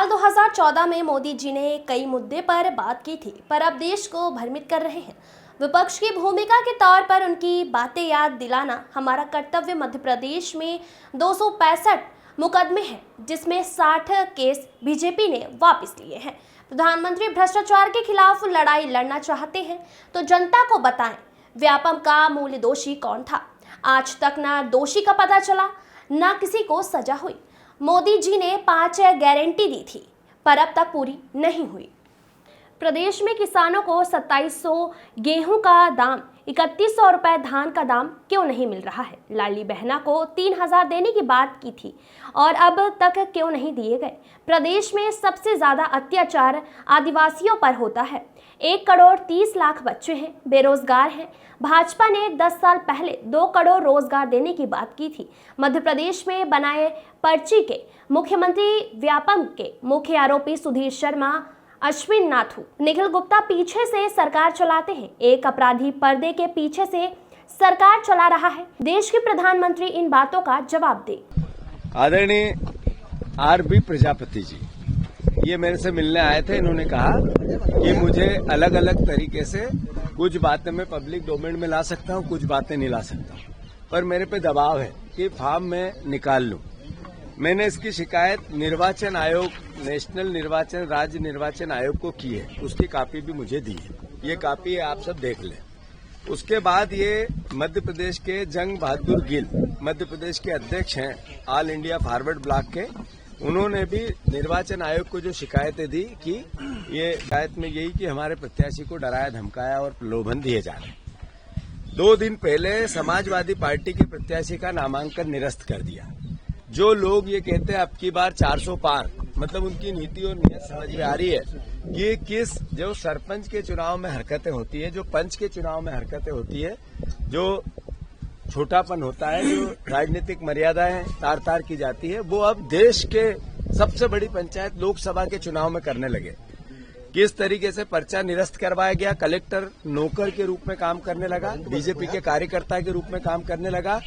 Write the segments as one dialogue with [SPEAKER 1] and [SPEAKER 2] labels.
[SPEAKER 1] साल 2014 में मोदी जी ने कई मुद्दे पर बात की थी, पर अब देश को भ्रमित कर रहे हैं। विपक्ष की भूमिका के तौर पर उनकी बातें याद दिलाना हमारा कर्तव्य। मध्य प्रदेश में 265 मुकदमे हैं, जिसमें 60 केस बीजेपी ने वापस लिए हैं। प्रधानमंत्री भ्रष्टाचार के खिलाफ लड़ाई लड़ना चाहते हैं तो जनता को बताएं, व्यापम का मूल दोषी कौन था। आज तक ना दोषी का पता चला, ना किसी को सजा हुई। मोदी जी ने 5 गारंटी दी थी, पर अब तक पूरी नहीं हुई। प्रदेश में किसानों को 2700 गेहूं का दाम, 3100 रुपए धान का दाम क्यों नहीं मिल रहा है। लाडली बहना को 3000 देने की बात की थी और अब तक क्यों नहीं दिए गए। प्रदेश में सबसे ज्यादा अत्याचार आदिवासियों पर होता है। 1 करोड़ 30 लाख बच्चे हैं, बेरोजगार हैं। भाजपा ने 10 साल पहले 2 करोड़ रोजगार देने की बात की थी। मध्य प्रदेश में बनाए पर्ची के मुख्यमंत्री व्यापम के मुख्य आरोपी सुधीर शर्मा, अश्विन नाथू, निखिल गुप्ता पीछे से सरकार चलाते हैं। एक अपराधी पर्दे के पीछे से सरकार चला रहा है। देश के प्रधानमंत्री इन बातों का जवाब दे।
[SPEAKER 2] आदरणीय आर.बी. प्रजापति जी ये मेरे से मिलने आए थे। इन्होंने कहा कि मुझे अलग अलग तरीके से कुछ बातें मैं पब्लिक डोमेन में ला सकता हूं, कुछ बातें नहीं ला सकता, पर मेरे पे दबाव है कि फॉर्म में निकाल लूं। मैंने इसकी शिकायत निर्वाचन आयोग, नेशनल निर्वाचन, राज्य निर्वाचन आयोग को की है। उसकी कॉपी भी मुझे दी है। ये कॉपी है, आप सब देख लें। उसके बाद ये मध्य प्रदेश के जंग बहादुर गिल, मध्य प्रदेश के अध्यक्ष हैं ऑल इंडिया फॉरवर्ड ब्लॉक के, उन्होंने भी निर्वाचन आयोग को जो शिकायतें दी कि ये शिकायत में यही कि हमारे प्रत्याशी को डराया, धमकाया और प्रलोभन दिए जा रहे हैं। 2 दिन पहले समाजवादी पार्टी के प्रत्याशी का नामांकन निरस्त कर दिया। जो लोग ये कहते हैं अब की बार 400 पार, मतलब उनकी नीति और नीयत समझ में आ रही है कि किस जो सरपंच के चुनाव में हरकतें होती है, जो पंच के चुनाव में हरकतें होती है, जो छोटापन होता है, जो राजनीतिक मर्यादाएं तार तार की जाती है, वो अब देश के सबसे बड़ी पंचायत लोकसभा के चुनाव में करने लगे। किस तरीके से पर्चा निरस्त करवाया गया, कलेक्टर नौकर के रूप में काम करने लगा, बीजेपी के कार्यकर्ता के रूप में काम करने लगा।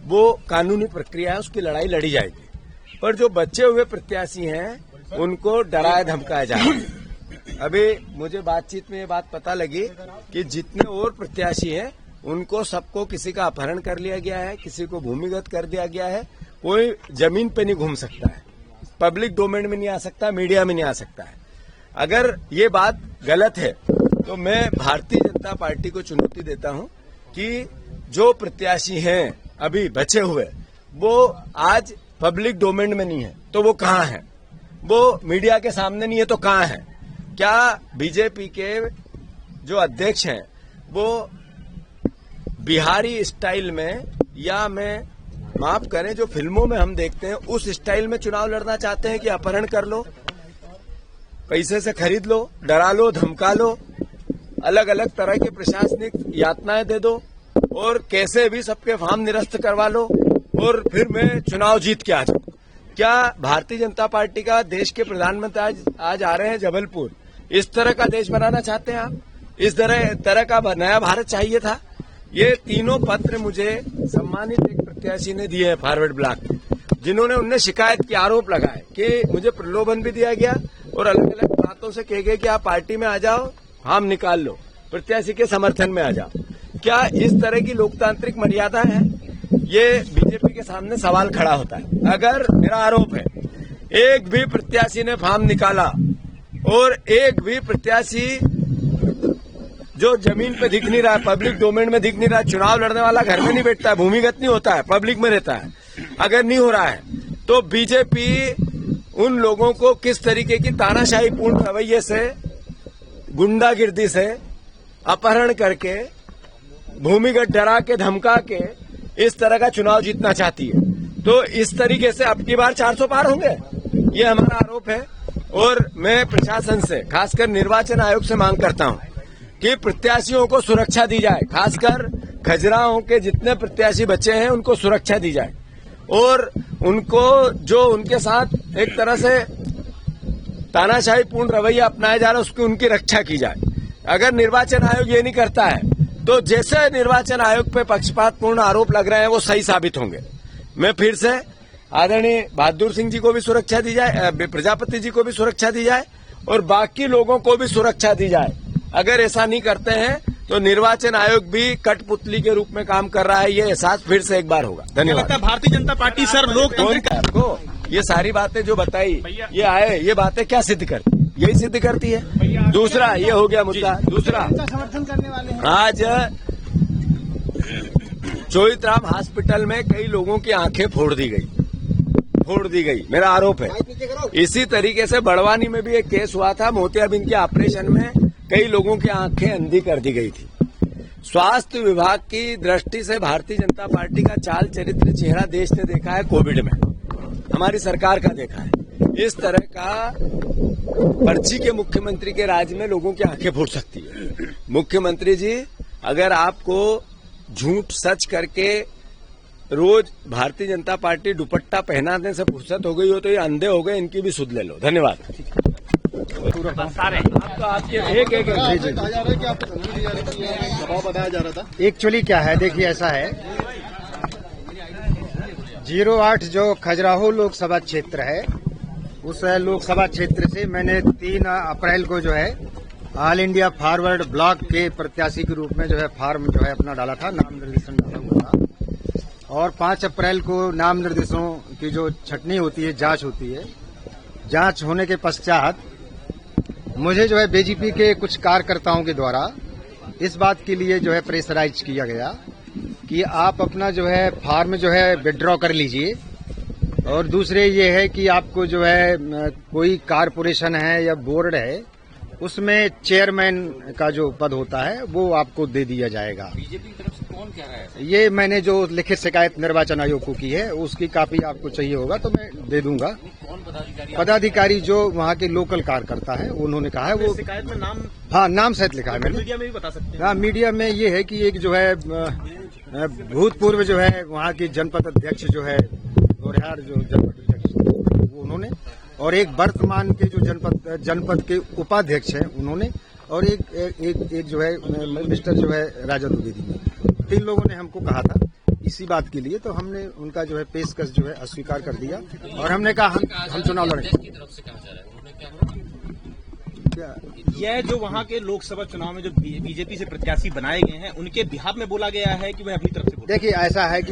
[SPEAKER 2] वो कानूनी प्रक्रिया है, उसकी लड़ाई लड़ी जाएगी। पर जो बचे हुए प्रत्याशी हैं उनको डराया धमकाया जा रहा है। अभी मुझे बातचीत में ये बात पता लगी कि जितने और प्रत्याशी हैं उनको सबको किसी का अपहरण कर लिया गया है, किसी को भूमिगत कर दिया गया है। कोई जमीन पे नहीं घूम सकता है, पब्लिक डोमेन में नहीं आ सकता, मीडिया में नहीं आ सकता है। अगर ये बात गलत है तो मैं भारतीय जनता पार्टी को चुनौती देता हूं कि जो प्रत्याशी हैं अभी बचे हुए, वो आज पब्लिक डोमेन में नहीं है तो वो कहां है, वो मीडिया के सामने नहीं है तो कहां है। क्या बीजेपी के जो अध्यक्ष हैं वो बिहारी स्टाइल में, या मैं माफ करें जो फिल्मों में हम देखते हैं उस स्टाइल में चुनाव लड़ना चाहते हैं कि अपहरण कर लो, पैसे से खरीद लो, डरा लो, धमका लो, अलग अलग तरह के प्रशासनिक यातनाएं दे दो और कैसे भी सबके फॉर्म निरस्त करवा लो और फिर मैं चुनाव जीत के आ जाऊं। क्या भारतीय जनता पार्टी का देश के प्रधानमंत्री आज आ रहे हैं जबलपुर, इस तरह का देश बनाना चाहते हैं आप? इस तरह का नया भारत चाहिए था? ये तीनों पत्र मुझे सम्मानित एक प्रत्याशी ने दिए हैं फॉरवर्ड ब्लॉक, जिन्होंने उनने शिकायत की, आरोप लगाए कि मुझे प्रलोभन भी दिया गया और अलग अलग बातों से कहे गए कि आप पार्टी में आ जाओ, फॉर्म निकाल लो, प्रत्याशी के समर्थन में आ जाओ। क्या इस तरह की लोकतांत्रिक मर्यादा है? ये बीजेपी के सामने सवाल खड़ा होता है। अगर मेरा आरोप है एक भी प्रत्याशी ने फॉर्म निकाला और एक भी प्रत्याशी जो जमीन पे दिख नहीं रहा है, पब्लिक डोमेन में दिख नहीं रहा है, चुनाव लड़ने वाला घर में नहीं बैठता है, भूमिगत नहीं होता है, पब्लिक में रहता है, अगर नहीं हो रहा है तो बीजेपी उन लोगों को किस तरीके की तानाशाही पूर्ण रवैये से, गुंडागिर्दी से, अपहरण करके, भूमिगत डरा के, धमका के इस तरह का चुनाव जीतना चाहती है। तो इस तरीके से अब की बार 400 पार होंगे, ये हमारा आरोप है। और मैं प्रशासन से, खासकर निर्वाचन आयोग से मांग करता हूं कि प्रत्याशियों को सुरक्षा दी जाए, खासकर खजुराहो के जितने प्रत्याशी बचे हैं उनको सुरक्षा दी जाए और उनको जो उनके साथ एक तरह से तानाशाही पूर्ण रवैया अपनाया जा रहा है उसकी उनकी रक्षा की जाए। अगर निर्वाचन आयोग ये नहीं करता है तो जैसे निर्वाचन आयोग पे पक्षपातपूर्ण आरोप लग रहे हैं वो सही साबित होंगे। मैं फिर से आदरणीय बहादुर सिंह जी को भी सुरक्षा दी जाए, प्रजापति जी को भी सुरक्षा दी जाए और बाकी लोगों को भी सुरक्षा दी जाए। अगर ऐसा नहीं करते हैं तो निर्वाचन आयोग भी कठपुतली के रूप में काम कर रहा है, ये एहसास फिर से एक बार होगा। धन्यवाद।
[SPEAKER 3] भारतीय जनता पार्टी सर लोकतंत्र
[SPEAKER 2] को ये सारी बातें जो बताई ये आए, ये बातें क्या सिद्ध करती, यही सिद्ध करती है। दूसरा ये हो गया मुद्दा। दूसरा,
[SPEAKER 3] समर्थन करने वाले हैं।
[SPEAKER 2] आज चोइथराम हॉस्पिटल में कई लोगों की आंखें फोड़ दी गई, मेरा आरोप है। इसी तरीके से बड़वानी में भी एक केस हुआ था, मोतियाबिंद के ऑपरेशन में कई लोगों की आंखें अंधी कर दी गई थी। स्वास्थ्य विभाग की दृष्टि से भारतीय जनता पार्टी का चाल चरित्र चेहरा देश ने देखा है, कोविड में हमारी सरकार का देखा है। इस तरह का पर्ची के मुख्यमंत्री के राज में लोगों की आंखें फूट सकती है। मुख्यमंत्री जी, अगर आपको झूठ सच करके रोज भारतीय जनता पार्टी दुपट्टा पहनाने से फुर्सत हो गई हो तो ये अंधे हो गए, इनकी भी सुध ले लो। धन्यवाद।
[SPEAKER 4] एक्चुअली क्या है, देखिए ऐसा है, 08 जो खजुराहो लोकसभा क्षेत्र है, उस लोकसभा क्षेत्र से मैंने 3 अप्रैल को जो है ऑल इंडिया फॉरवर्ड ब्लॉक के प्रत्याशी के रूप में जो है फॉर्म जो है अपना डाला था, नाम निर्देशन डाला हुआ था। और 5 अप्रैल को नाम निर्देशों की जो छटनी होती है, जांच होती है, जांच होने के पश्चात मुझे जो है बीजेपी के कुछ कार्यकर्ताओं के द्वारा इस बात के लिए जो है प्रेशराइज किया गया कि आप अपना जो है फॉर्म जो है विड्रॉ कर लीजिए, और दूसरे ये है कि आपको जो है कोई कारपोरेशन है या बोर्ड है, उसमें चेयरमैन का जो पद होता है वो आपको दे दिया जाएगा।
[SPEAKER 3] बीजेपी की तरफ से कौन कह रहा है?
[SPEAKER 4] ये मैंने जो लिखित शिकायत निर्वाचन आयोग को की है, उसकी कॉपी आपको चाहिए होगा तो मैं दे दूंगा।
[SPEAKER 3] कौन
[SPEAKER 4] पदाधिकारी जो वहाँ के लोकल कार्यकर्ता है, उन्होंने कहा है वो
[SPEAKER 3] शिकायत में नाम,
[SPEAKER 4] हाँ नाम सहित लिखा है मैंने।
[SPEAKER 3] मीडिया में भी बता सकते हैं।
[SPEAKER 4] हाँ, मीडिया में ये है कि एक जो है भूतपूर्व जो है वहाँ की जनपद अध्यक्ष जो है, और जो जनपद अध्यक्ष वो उन्होंने, और एक वर्तमान के जो जनपद के उपाध्यक्ष हैं उन्होंने, और एक जो है मिस्टर जो है राजा द्विवेदी, 3 लोगों ने हमको कहा था इसी बात के लिए, तो हमने उनका जो है पेशकश जो है अस्वीकार कर दिया और हमने कहा हम चुनाव लड़ेंगे।
[SPEAKER 3] यह जो वहाँ के लोकसभा चुनाव में जो बीजेपी से प्रत्याशी बनाए गए हैं, उनके बिहाफ में बोला गया है कि वह अपनी तरफ से,
[SPEAKER 4] देखिए ऐसा है कि